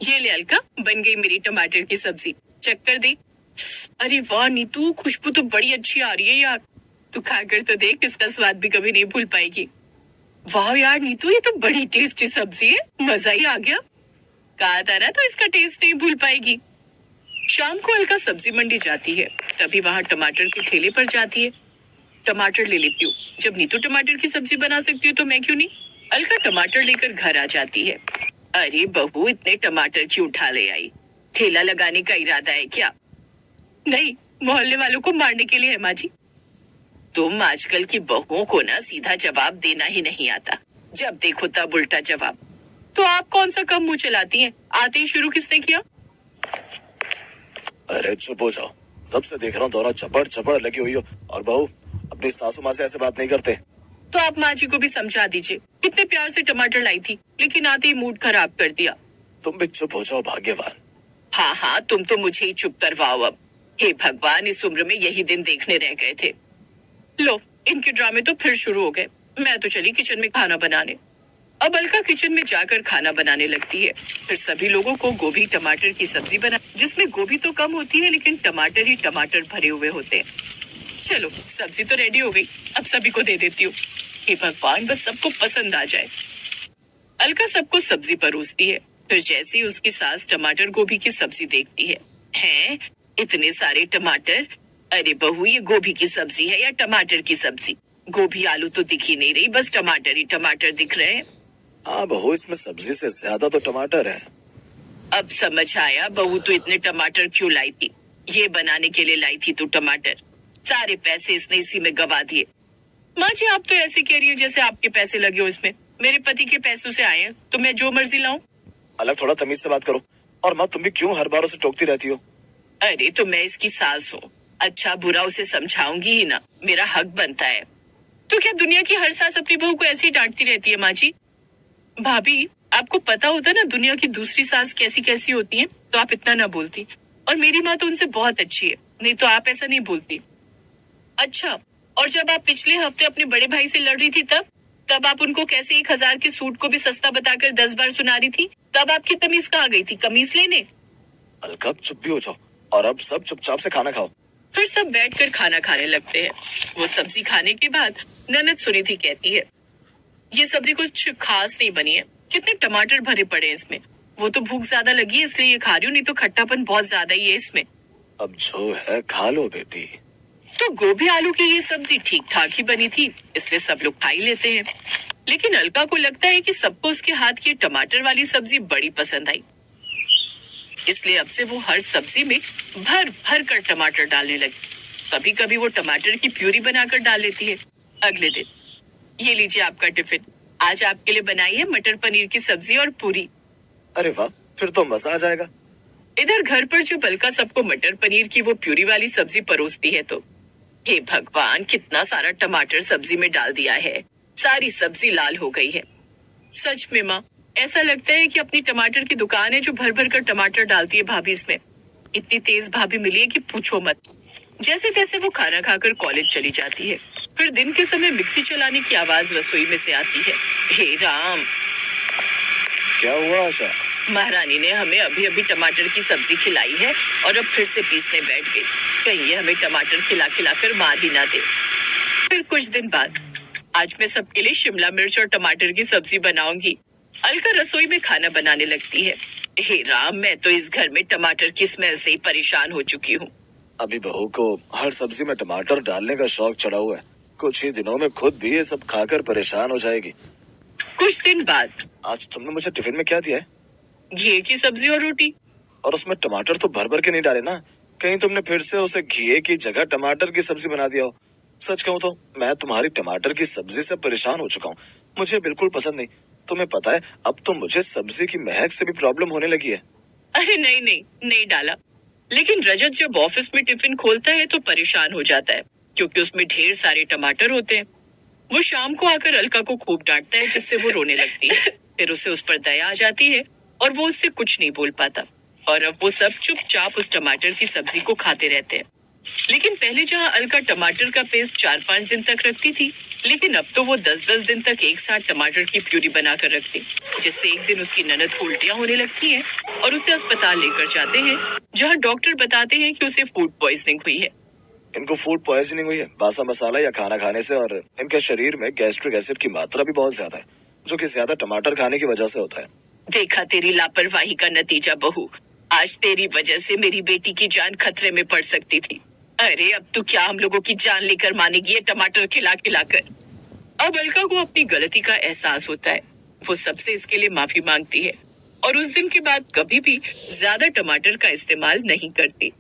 ये ले अलका, बन गई मेरी टमाटर की सब्जी। चेक कर दे। अरे वाह नीतू, खुशबू तो बड़ी अच्छी आ रही है यार। तू खाकर तो देख, इसका स्वाद भी कभी नहीं भूल पाएगी। वाह यार नीतू, ये तो बड़ी टेस्टी सब्जी है, मजा ही आ गया। कहा था ना, तो इसका टेस्ट नहीं भूल पाएगी। शाम को अलका सब्जी मंडी जाती है, तभी वहां टमाटर के ठेले पर जाती है। टमाटर ले लेती हूँ, जब नीतू टमाटर की सब्जी बना सकती हूँ तो मैं क्यों नहीं। अलका टमाटर लेकर घर आ जाती है। अरे बहू, इतने टमाटर क्यों उठा ले आई? ठेला लगाने का इरादा है क्या? नहीं, मोहल्ले वालों को मारने के लिए है माँ जी। तुम आजकल की बहुओं को ना सीधा जवाब देना ही नहीं आता, जब देखो तब उल्टा जवाब। तो आप कौन सा कम मुंह चलाती हैं? आते ही शुरू किसने किया? अरे चुप हो जाओ, तब से देख रहा हूँ दौरा चपड़ चपड़ लगी हुई हो। और बहू, अपनी सासू माँ से ऐसे बात नहीं करते। तो आप माँ जी को भी समझा दीजिए, कितने प्यार से टमाटर लाई थी, लेकिन आते ही मूड खराब कर दिया। तुम भी चुप हो जाओ भाग्यवान। हाँ हाँ, तुम तो मुझे ही चुप करवाओ अब। हे भगवान, इस उम्र में यही दिन देखने रह गए थे। लो, इनके ड्रामे तो फिर शुरू हो गए। मैं तो चली किचन में खाना बनाने। अब अलका किचन में जाकर खाना बनाने लगती है। फिर सभी लोगों को गोभी टमाटर की सब्जी बना, जिसमें गोभी तो कम होती है लेकिन टमाटर ही टमाटर भरे हुए होते हैं। चलो, सब्जी तो रेडी हो गई, अब सभी को दे देती हूँ। हे भगवान, बस सबको पसंद आ जाए। अलका सबको सब्जी परोसती है। फिर जैसे ही उसकी सास टमाटर गोभी की सब्जी देखती है, हैं, इतने सारे टमाटर। अरे बहू, ये गोभी की सब्जी है या टमाटर की सब्जी? गोभी आलू तो दिख ही नहीं रही, बस टमाटर ही टमाटर दिख रहे हैं। हाँ बहू, इसमें सब्जी से ज्यादा तो टमाटर है। अब समझ आया, बहू तो इतने टमाटर क्यों लाई थी। ये बनाने के लिए लाई थी तू टमाटर। सारे पैसे इसने इसी में गवा दिए। माँ जी, आप तो ऐसे कह रही है जैसे आपके पैसे लगे हो इसमें। मेरे पति के पैसों से आए हैं, तो मैं जो मर्जी लाऊं। अलग थोड़ा तमीज से बात करो। और माँ, तुम भी क्यों हर बार उसे टोकती रहती हो? अरे तो मैं इसकी सास हूँ, अच्छा बुरा उसे समझाऊंगी ही ना, मेरा हक बनता है। तो क्या दुनिया की हर सास अपनी बहू को ऐसे ही डांटती रहती है माँ जी? भाभी, आपको पता होता ना दुनिया की दूसरी सास कैसी कैसी होती हैं, तो आप इतना ना बोलती। और मेरी माँ तो उनसे बहुत अच्छी है, नहीं तो आप ऐसा नहीं बोलती। अच्छा, और जब आप पिछले हफ्ते अपने बड़े भाई से लड़ रही थी तब आप उनको कैसे 1,000 के सूट को भी सस्ता बताकर 10 बार सुना रही थी? तब आपकी तमीज कहाँ गई थी कमीज लेने? अलका, चुप भी हो जाओ और अब सब चुपचाप से खाना खाओ। फिर सब बैठकर खाना खाने लगते हैं। वो सब्जी खाने के बाद ननद सुनिधि कहती है, ये सब्जी कुछ खास नहीं बनी है, कितने टमाटर भरे पड़े हैं इसमें। वो तो भूख ज्यादा लगी है इसलिए ये खा रही हूँ, नहीं तो खट्टापन बहुत ज्यादा ही है इसमें। अब जो है खा लो बेटी। तो गोभी आलू की ये सब्जी ठीक ठाक ही बनी थी, इसलिए सब लोग खा ही लेते हैं। लेकिन अलका को लगता है कि सबको उसके हाथ की टमाटर वाली सब्जी बड़ी पसंद आई, इसलिए अब से वो हर सब्जी में भर भर कर टमाटर डालने लगी। कभी कभी वो टमाटर की प्यूरी बनाकर डाल लेती है। अगले दिन, ये लीजिए आपका टिफिन, आज आपके लिए बनाई है मटर पनीर की सब्जी और पूरी। अरे वाह, फिर तो मजा आ जाएगा। इधर घर पर जो अलका सबको मटर पनीर की वो प्यूरी वाली सब्जी परोसती है, तो हे भगवान, कितना सारा टमाटर सब्जी में डाल दिया है, सारी सब्जी लाल हो गई है। सच में माँ, ऐसा लगता है कि अपनी टमाटर की दुकान है जो भर भर कर टमाटर डालती है भाभी इसमें। इतनी तेज भाभी मिली है कि पूछो मत। जैसे तैसे वो खाना खाकर कॉलेज चली जाती है। फिर दिन के समय मिक्सी चलाने की आवाज रसोई में से आती है। हे राम, क्या हुआ आशा? महारानी ने हमें अभी अभी टमाटर की सब्जी खिलाई है और अब फिर से पीसने बैठ गई। कहीं ये हमें टमाटर खिला खिलाकर मार ही ना दे। फिर कुछ दिन बाद, आज मैं सबके लिए शिमला मिर्च और टमाटर की सब्जी बनाऊंगी। अलका रसोई में खाना बनाने लगती है। हे राम, मैं तो इस घर में टमाटर की स्मेल से ही परेशान हो चुकी हूँ। अभी बहू को हर सब्जी में टमाटर डालने का शौक चढ़ा हुआ है, कुछ ही दिनों में खुद भी ये सब खाकर परेशान हो जाएगी। कुछ दिन बाद, आज तुमने मुझे टिफिन में क्या दिया है? घी की सब्जी और रोटी। और उसमें टमाटर तो भर भर के नहीं डाले ना? कहीं तुमने फिर से उसे घी की जगह टमाटर की सब्जी बना दिया हो? सच कहूँ तो मैं तुम्हारी टमाटर की सब्जी से परेशान हो चुका हूँ, मुझे बिल्कुल पसंद नहीं। तुम्हें पता है, अब तो मुझे सब्जी की महक से भी प्रॉब्लम होने लगी है। अरे नहीं नहीं, नहीं डाला। लेकिन रजत जब ऑफिस में टिफिन खोलता है तो परेशान हो जाता है, क्योंकि उसमें ढेर सारे टमाटर होते हैं। वो शाम को आकर अलका को खूब डांटता है, जिससे वो रोने लगती है। फिर उसे उस पर दया आ जाती है और वो उससे कुछ नहीं बोल पाता। और अब वो सब चुपचाप उस टमाटर की सब्जी को खाते रहते हैं। लेकिन पहले जहाँ अलका टमाटर का पेस्ट 4-5 दिन तक रखती थी, लेकिन अब तो वो 10-10 दिन तक एक साथ टमाटर की प्यूरी बनाकर रखती, जिससे एक दिन उसकी ननद को उल्टियां होने लगती हैं और उसे अस्पताल लेकर जाते हैं, जहाँ डॉक्टर बताते हैं कि उसे फूड पॉइजनिंग हुई है। इनको फूड पॉइजनिंग हुई है बासा मसाला या खाना खाने से, और इनके शरीर में गैस्ट्रिक एसिड की मात्रा भी बहुत ज्यादा है, जो कि ज्यादा टमाटर खाने की वजह से होता है। देखा तेरी लापरवाही का नतीजा बहू। आज तेरी वजह से मेरी बेटी की जान खतरे में पड़ सकती थी। अरे अब तू क्या हम लोगों की जान लेकर मानेगी ये टमाटर खिला खिलाकर। अब अलका को अपनी गलती का एहसास होता है। वो सबसे इसके लिए माफी मांगती है और उस दिन के बाद कभी भी ज्यादा टमाटर का इस्तेमाल नहीं करती।